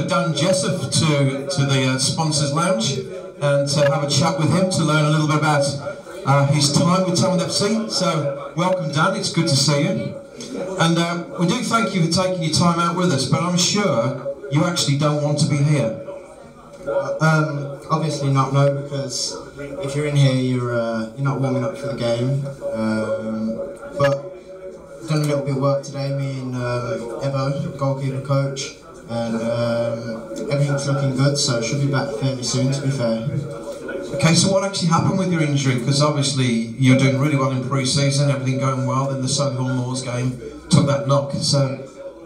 Dan Jezeph to the Sponsors Lounge and to have a chat with him to learn a little bit about his time with Tamworth FC. So welcome Dan, it's good to see you. And we do thank you for taking your time out with us, but I'm sure you actually don't want to be here. Obviously not, no, because if you're in here, you're not warming up for the game. But done a little bit of work today, me and Evo, goalkeeper coach, and everything's looking good, so should be back fairly soon, to be fair. Okay, so what actually happened with your injury? Because obviously you're doing really well in pre-season, everything going well, then the Solihull Moors game took that knock. So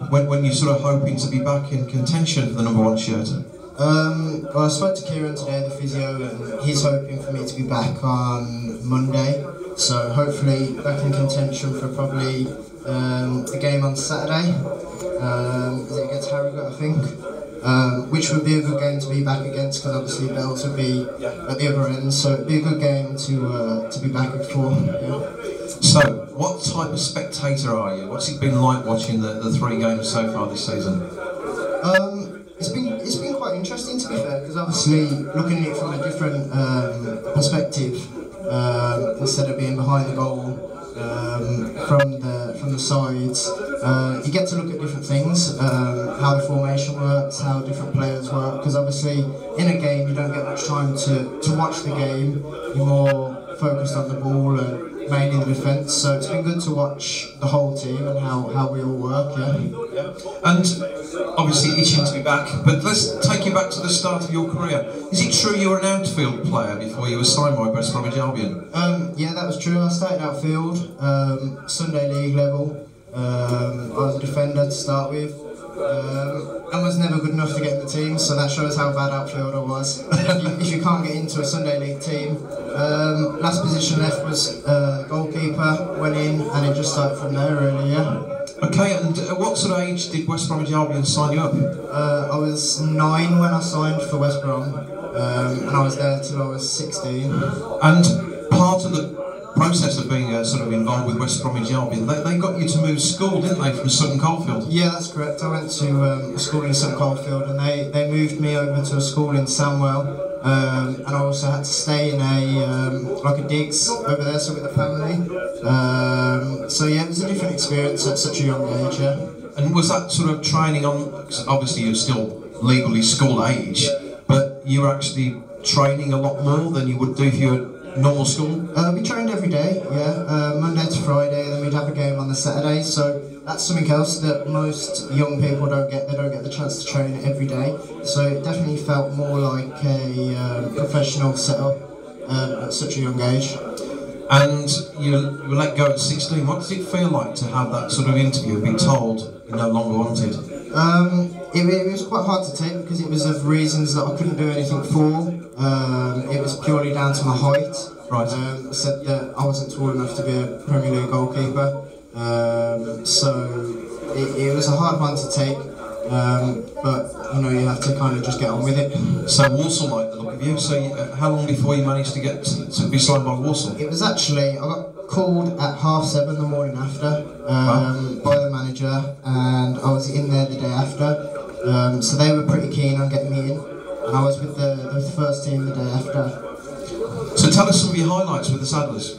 when you're sort of hoping to be back in contention for the #1 shirt? Well, I spoke to Kieran today, the physio, and he's hoping for me to be back on Monday. So hopefully back in contention for probably the game on Saturday. Is it against Harrogate, I think? Which would be a good game to be back against, because obviously Bells would be at the other end. So it'd be a good game to be back for. Yeah. So, what type of spectator are you? What's it been like watching the 3 games so far this season? It's been quite interesting, to be fair, because obviously looking at it from a different perspective, instead of being behind the goal from the sides, you get to look at different things, how the formation works, how different players work. Because obviously in a game you don't get much time to watch the game. You're more focused on the ball and mainly the defence, so it's been good to watch the whole team and how we all work, yeah. And obviously itching to be back, but let's take you back to the start of your career. Is it true you were an outfield player before you were signed by West Bromwich Albion? Yeah, that was true. I started outfield, Sunday League level. I was a defender to start with, and was never good enough to get in the team, so that shows how bad outfield I was. if you can't get into a Sunday League team. Last position left was goalkeeper, went in, and it just started from there, really, yeah. Okay, and at what sort of age did West Bromwich Albion sign you up? I was 9 when I signed for West Brom, and I was there till I was 16. And part of the process of being sort of involved with West Bromwich Albion, they got you to move school, didn't they, from Sutton Coldfield? Yeah, that's correct. I went to a school in Sutton Coldfield, and they moved me over to a school in Sandwell. And I also had to stay in a digs over there, so with the family. So yeah, it was a different experience at such a young age, yeah. And was that sort of training on, cause obviously you're still legally school age, but you were actually training a lot more than you would do if you were normal school? We trained every day, yeah, Monday to Friday, then we'd have a game on the Saturday, so that's something else that most young people don't get. They don't get the chance to train every day, so it definitely felt more like a professional setup at such a young age. And you were let go at 16. What does it feel like to have that sort of interview, being told you're no longer wanted? It was quite hard to take, because it was of reasons that I couldn't do anything for. It was purely down to my height. Right. Said that I wasn't tall enough to be a Premier League goalkeeper. So it was a hard one to take, but you know, you have to kind of just get on with it. So Walsall liked the look of you. So how long before you managed to get to be signed by Walsall? It was actually, I got called at 7:30 the morning after by the manager, and I was in there the day after. So they were pretty keen on getting me in, and I was with the first team the day after. So tell us some of your highlights with the Saddlers.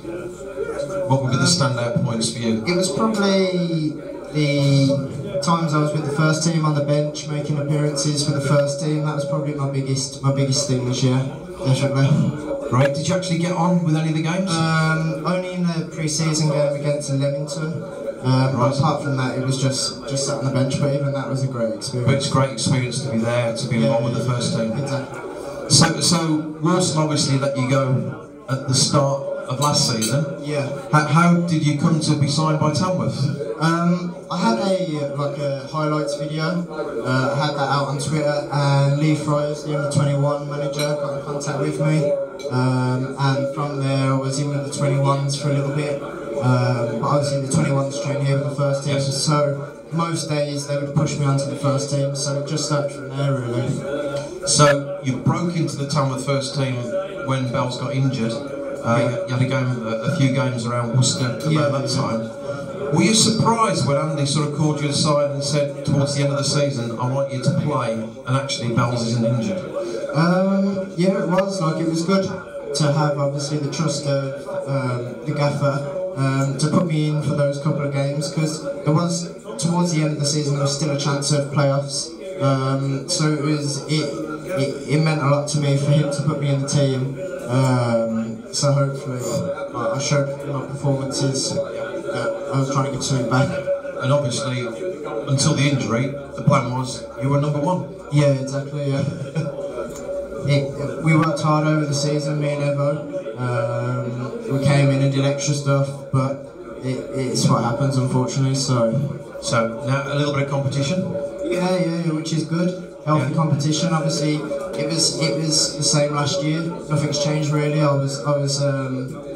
What would be the standout points for you? It was probably the times I was with the first team on the bench, making appearances for the first team. That was probably my biggest things, yeah, definitely. Right, did you actually get on with any of the games? Only in the pre-season game against Leamington. Right. Apart from that, it was just sat on the bench, but even that was a great experience. But it's a great experience to be there, to be involved with the first team. Exactly. So Walsall obviously let you go at the start of last season. Yeah. How did you come to be signed by Tamworth? I had a highlights video. I had that out on Twitter, and Lee Fryers, the under-21 manager, got in contact with me. And from there I was in with the 21s for a little bit. But obviously the 21s train here with the first team, yes. So most days they would push me onto the first team, so it just started from there, really. So you broke into the Tamworth first team when Bells got injured. You had a few games around Worcester around that time. Were you surprised when Andy sort of called you aside and said towards the end of the season, I want you to play, and actually Bells isn't injured? Yeah, it was. Like, it was good to have, obviously, the trust of the gaffer to put me in for those couple of games, because there was, towards the end of the season, there was still a chance of playoffs. So it meant a lot to me for him to put me in the team. So hopefully I showed my performances that I was trying to get something back. And obviously, until the injury, the plan was you were number one. Yeah, exactly, yeah. We worked hard over the season, me and Evo. We came in and did extra stuff, but it's what happens, unfortunately. So now a little bit of competition. Yeah, which is good. Healthy competition. Obviously, it was the same last year. Nothing's changed really. I was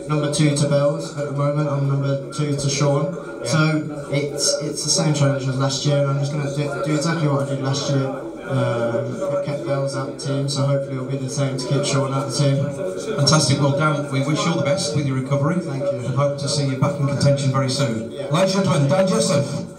number 2 to Bells at the moment. I'm number 2 to Sean. Yeah. So it's the same challenge as last year, and I'm just going to do exactly what I did last year. I kept Bells out of the team, so hopefully it'll be the same to keep Sean out of the team. Fantastic. Well, Dan, we wish you all the best with your recovery. Thank you. And hope to see you back in contention very soon. Ladies and gentlemen, Dan Jezeph.